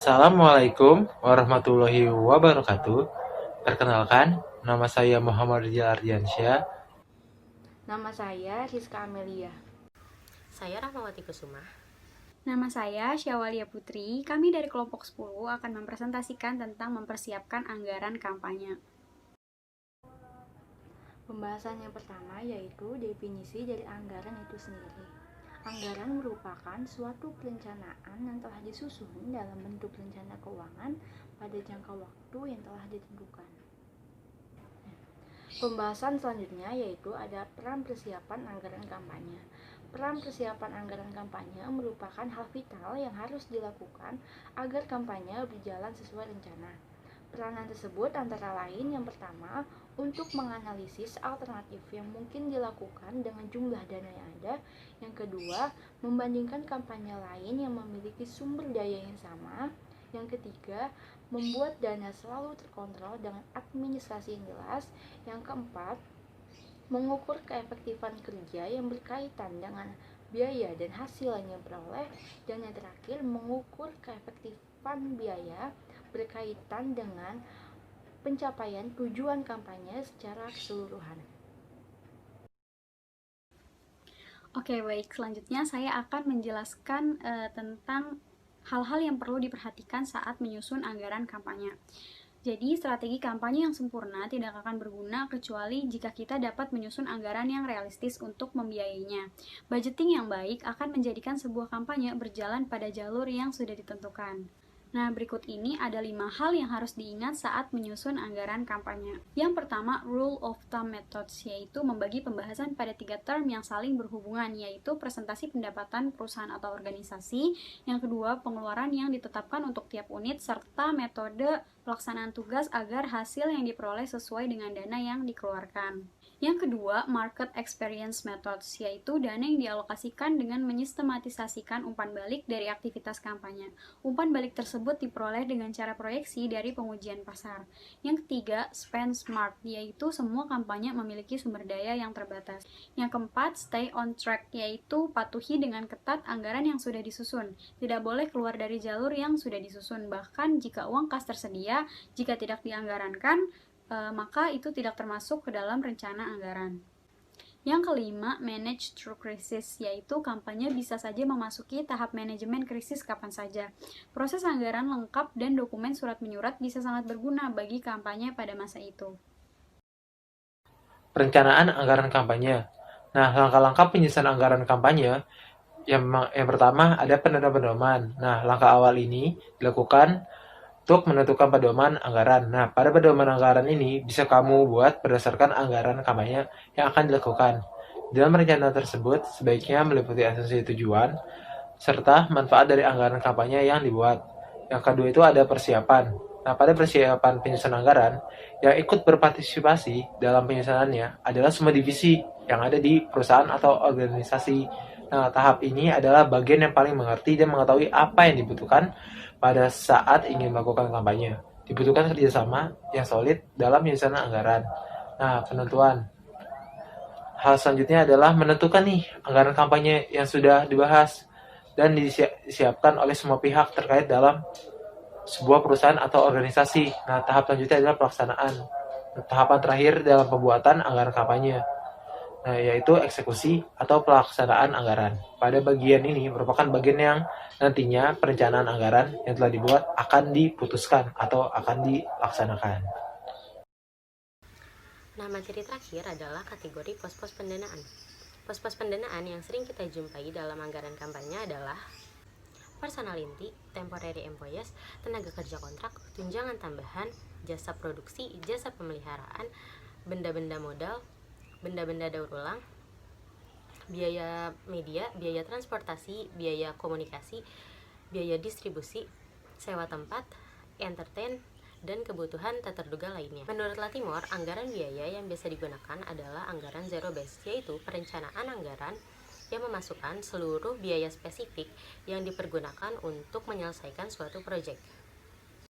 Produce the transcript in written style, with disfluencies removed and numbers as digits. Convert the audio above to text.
Assalamualaikum warahmatullahi wabarakatuh. Perkenalkan, nama saya Muhammad Rizal Ardiansyah. Nama saya Rizka Amelia. Saya Rahmawati Kusuma. Nama saya Syawalia Putri. Kami dari kelompok 10 akan mempresentasikan tentang mempersiapkan anggaran kampanye. Pembahasan yang pertama yaitu definisi dari anggaran itu sendiri. Anggaran merupakan suatu perencanaan yang telah disusun dalam bentuk rencana keuangan pada jangka waktu yang telah ditentukan. Pembahasan selanjutnya yaitu ada peran persiapan anggaran kampanye. Peran persiapan anggaran kampanye merupakan hal vital yang harus dilakukan agar kampanye berjalan sesuai rencana. Peranan tersebut antara lain yang pertama, untuk menganalisis alternatif yang mungkin dilakukan dengan jumlah dana yang ada. Yang kedua, membandingkan kampanye lain yang memiliki sumber daya yang sama. Yang ketiga, membuat dana selalu terkontrol dengan administrasi yang jelas. Yang keempat, mengukur keefektifan kerja yang berkaitan dengan biaya dan hasil yang diperoleh. Dan yang terakhir, mengukur keefektifan biaya berkaitan dengan pencapaian tujuan kampanye secara keseluruhan. Oke, baik. Selanjutnya saya akan menjelaskan tentang hal-hal yang perlu diperhatikan saat menyusun anggaran kampanye. Jadi, strategi kampanye yang sempurna tidak akan berguna kecuali jika kita dapat menyusun anggaran yang realistis untuk membiayainya. Budgeting yang baik akan menjadikan sebuah kampanye berjalan pada jalur yang sudah ditentukan. Nah, berikut ini ada 5 hal yang harus diingat saat menyusun anggaran kampanye. Yang pertama, rule of thumb methods, yaitu membagi pembahasan pada 3 term yang saling berhubungan, yaitu presentasi pendapatan perusahaan atau organisasi. Yang kedua, pengeluaran yang ditetapkan untuk tiap unit, serta metode pelaksanaan tugas agar hasil yang diperoleh sesuai dengan dana yang dikeluarkan. Yang kedua, market experience methods, yaitu dana yang dialokasikan dengan menyistematisasikan umpan balik dari aktivitas kampanye. Umpan balik tersebut diperoleh dengan cara proyeksi dari pengujian pasar. Yang ketiga, spend smart, yaitu semua kampanye memiliki sumber daya yang terbatas. Yang keempat, stay on track, yaitu patuhi dengan ketat anggaran yang sudah disusun. Tidak boleh keluar dari jalur yang sudah disusun, bahkan jika uang kas tersedia, jika tidak dianggarankan, maka itu tidak termasuk ke dalam rencana anggaran. Yang kelima, manage through crisis, yaitu kampanye bisa saja memasuki tahap manajemen krisis kapan saja. Proses anggaran lengkap dan dokumen surat menyurat bisa sangat berguna bagi kampanye pada masa itu. Perencanaan anggaran kampanye. Nah, langkah-langkah penyusunan anggaran kampanye yang pertama ada pedoman. Nah, langkah awal ini dilakukan untuk menentukan pedoman anggaran. Nah, pada pedoman anggaran ini bisa kamu buat berdasarkan anggaran kampanye yang akan dilakukan. Dalam rencana tersebut, sebaiknya meliputi asumsi tujuan, serta manfaat dari anggaran kampanye yang dibuat. Yang kedua itu ada persiapan. Nah, pada persiapan penyusunan anggaran, yang ikut berpartisipasi dalam penyusunannya adalah semua divisi yang ada di perusahaan atau organisasi. Nah, tahap ini adalah bagian yang paling mengerti dan mengetahui apa yang dibutuhkan pada saat ingin melakukan kampanye. Dibutuhkan kerjasama yang solid dalam penyusunan anggaran. Nah, penentuan. Hal selanjutnya adalah menentukan nih anggaran kampanye yang sudah dibahas dan disiapkan oleh semua pihak terkait dalam sebuah perusahaan atau organisasi. Nah, tahap selanjutnya adalah pelaksanaan. Tahapan terakhir dalam pembuatan anggaran kampanye, nah, yaitu eksekusi atau pelaksanaan anggaran. Pada bagian ini merupakan bagian yang nantinya perencanaan anggaran yang telah dibuat akan diputuskan atau akan dilaksanakan. Nah, materi terakhir adalah kategori pos-pos pendanaan. Pos-pos pendanaan yang sering kita jumpai dalam anggaran kampanye adalah personal inti, temporary employees, tenaga kerja kontrak, tunjangan tambahan, jasa produksi, jasa pemeliharaan, benda-benda modal, benda-benda daur ulang, biaya media, biaya transportasi, biaya komunikasi, biaya distribusi, sewa tempat, entertain, dan kebutuhan tak terduga lainnya. Menurut Latimor, anggaran biaya yang biasa digunakan adalah anggaran zero base, yaitu perencanaan anggaran yang memasukkan seluruh biaya spesifik yang dipergunakan untuk menyelesaikan suatu proyek.